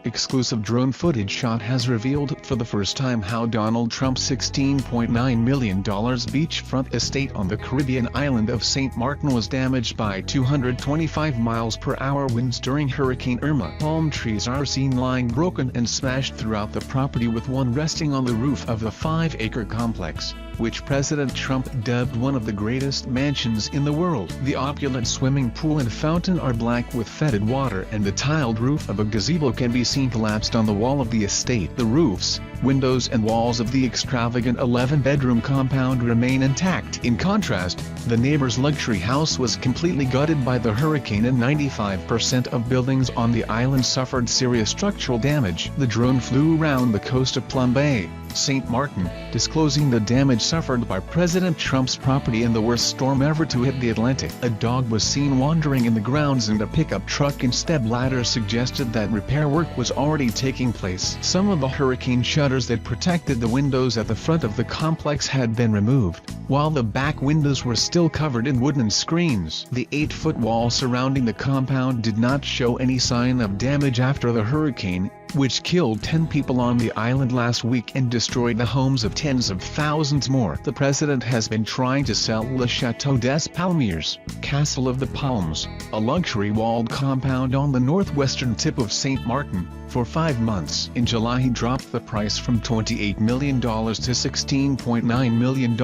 Exclusive drone footage shot has revealed for the first time how Donald Trump's $16.9 million beachfront estate on the Caribbean island of St. Martin was damaged by 225 mph winds during Hurricane Irma. Palm trees are seen lying broken and smashed throughout the property, with one resting on the roof of the 5-acre complex, which President Trump dubbed one of the greatest mansions in the world. The opulent swimming pool and fountain are black with fetid water, and the tiled roof of a gazebo can be seen collapsed on the wall of the estate. The roofs, windows and walls of the extravagant 11-bedroom compound remain intact. In contrast, the neighbor's luxury house was completely gutted by the hurricane, and 95% of buildings on the island suffered serious structural damage. The drone flew around the coast of Plum Bay, St. Martin, disclosing the damage suffered by President Trump's property in the worst storm ever to hit the Atlantic. A dog was seen wandering in the grounds, and a pickup truck and step ladder suggested that repair work was already taking place. Some of the hurricane shutters that protected the windows at the front of the complex had been removed, while the back windows were still covered in wooden screens. The 8-foot wall surrounding the compound did not show any sign of damage after the hurricane, which killed 10 people on the island last week and destroyed the homes of tens of thousands more. The president has been trying to sell Le Chateau des Palmiers, Castle of the Palms, a luxury walled compound on the northwestern tip of St. Martin, for 5 months. In July he dropped the price from $28 million to $16.9 million,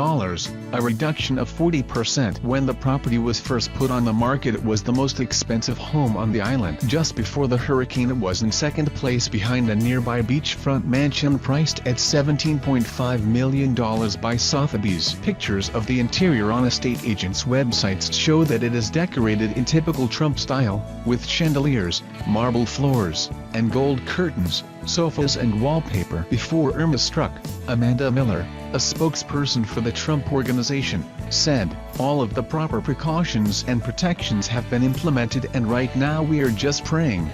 a reduction of 40%. When the property was first put on the market, it was the most expensive home on the island. Just before the hurricane, it was in second place behind a nearby beachfront mansion priced at $17.5 million by Sotheby's. Pictures of the interior on estate agents' websites show that it is decorated in typical Trump style, with chandeliers, marble floors, and gold curtains, sofas and wallpaper. Before Irma struck, Amanda Miller, a spokesperson for the Trump Organization, said, "All of the proper precautions and protections have been implemented, and right now we are just praying."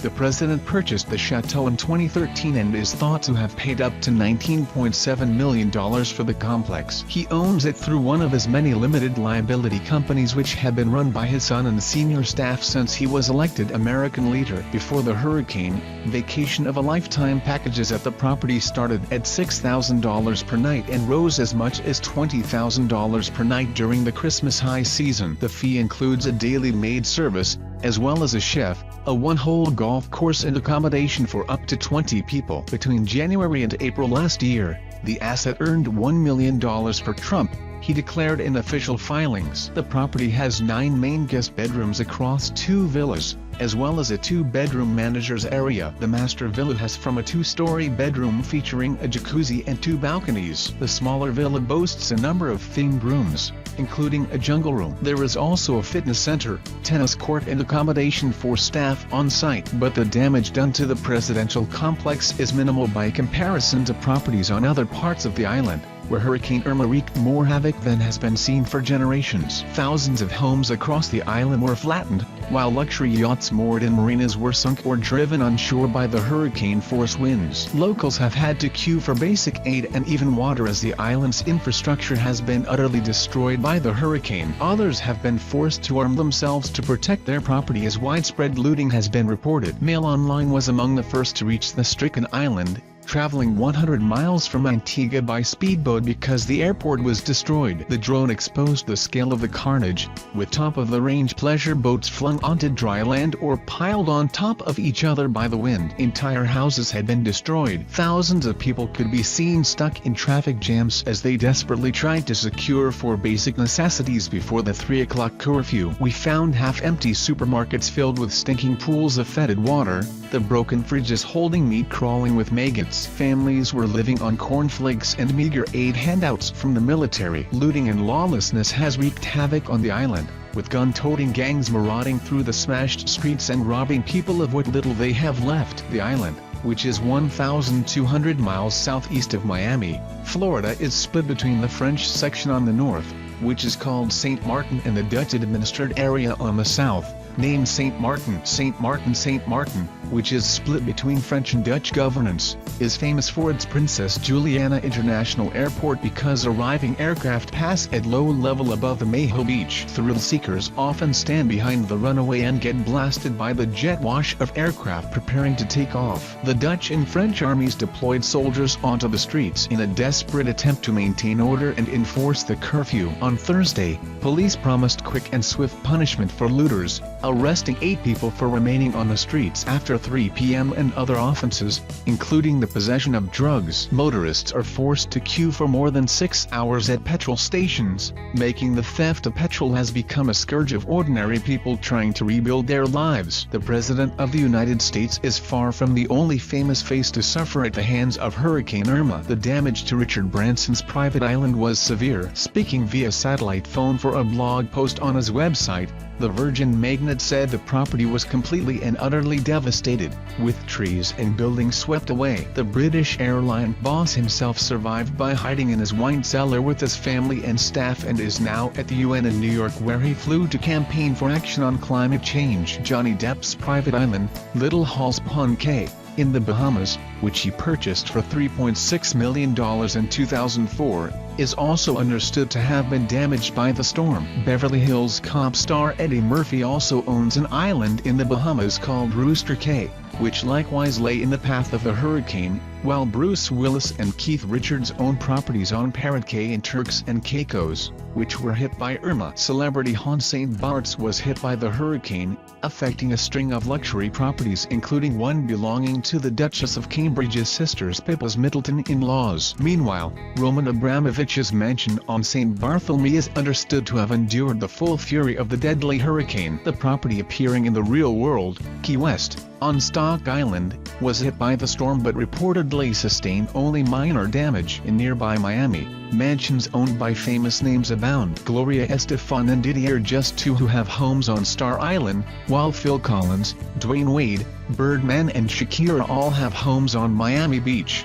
The president purchased the chateau in 2013 and is thought to have paid up to $19.7 million for the complex. He owns it through one of his many limited liability companies, which have been run by his son and senior staff since he was elected American leader. Before the hurricane, vacation of a lifetime packages at the property started at $6,000 per night and rose as much as $20,000 per night during the Christmas high season. The fee includes a daily maid service, as well as a chef, a one-hole golf course and accommodation for up to 20 people. Between January and April last year, the asset earned $1 million for Trump, he declared in official filings. The property has 9 main guest bedrooms across 2 villas, as well as a 2-bedroom manager's area. The master villa has from a 2-story bedroom featuring a jacuzzi and 2 balconies. The smaller villa boasts a number of themed rooms, including a jungle room. There is also a fitness center, tennis court and accommodation for staff on site. But the damage done to the presidential complex is minimal by comparison to properties on other parts of the island, where Hurricane Irma wreaked more havoc than has been seen for generations. Thousands of homes across the island were flattened, while luxury yachts moored in marinas were sunk or driven on shore by the hurricane-force winds. Locals have had to queue for basic aid and even water, as the island's infrastructure has been utterly destroyed by the hurricane. Others have been forced to arm themselves to protect their property, as widespread looting has been reported. Mail Online was among the first to reach the stricken island, traveling 100 miles from Antigua by speedboat because the airport was destroyed. The drone exposed the scale of the carnage, with top-of-the-range pleasure boats flung onto dry land or piled on top of each other by the wind. Entire houses had been destroyed. Thousands of people could be seen stuck in traffic jams as they desperately tried to secure for basic necessities before the 3 o'clock curfew. We found half-empty supermarkets filled with stinking pools of fetid water, the broken fridges holding meat crawling with maggots. Families were living on cornflakes and meager aid handouts from the military. Looting and lawlessness has wreaked havoc on the island, with gun-toting gangs marauding through the smashed streets and robbing people of what little they have left. The island, which is 1,200 miles southeast of Miami, Florida, is split between the French section on the north, which is called St. Martin, and the Dutch-administered area on the south, Named St. Martin, which is split between French and Dutch governance, is famous for its Princess Juliana International Airport because arriving aircraft pass at low level above the Maho Beach. Thrill seekers often stand behind the runway and get blasted by the jet wash of aircraft preparing to take off. The Dutch and French armies deployed soldiers onto the streets in a desperate attempt to maintain order and enforce the curfew. On Thursday, police promised quick and swift punishment for looters, arresting 8 people for remaining on the streets after 3 p.m. and other offenses, including the possession of drugs. Motorists are forced to queue for more than 6 hours at petrol stations, making the theft of petrol has become a scourge of ordinary people trying to rebuild their lives. The President of the United States is far from the only famous face to suffer at the hands of Hurricane Irma. The damage to Richard Branson's private island was severe. Speaking via satellite phone for a blog post on his website, the Virgin magnate said the property was completely and utterly devastated, with trees and buildings swept away. The British airline boss himself survived by hiding in his wine cellar with his family and staff and is now at the UN in New York, where he flew to campaign for action on climate change. Johnny Depp's private island, Little Halls Pond Cay, in the Bahamas, which he purchased for $3.6 million in 2004, is also understood to have been damaged by the storm. Beverly Hills Cop star Eddie Murphy also owns an island in the Bahamas called Rooster Cay, which likewise lay in the path of the hurricane, while Bruce Willis and Keith Richards own properties on Parrot Cay and Turks and Caicos, which were hit by Irma. Celebrity Hans St. Bart's was hit by the hurricane, affecting a string of luxury properties including one belonging to the Duchess of Cambridge's sisters Pippa's Middleton in-laws. Meanwhile, Roman Abramovich's mansion on St. Bartholomew is understood to have endured the full fury of the deadly hurricane. The property appearing in the real world, Key West, on Stock Island, was hit by the storm but reportedly sustained only minor damage. In nearby Miami, mansions owned by famous names abound. Gloria Estefan and Didier are just 2 who have homes on Star Island, while Phil Collins, Dwayne Wade, Birdman and Shakira all have homes on Miami Beach.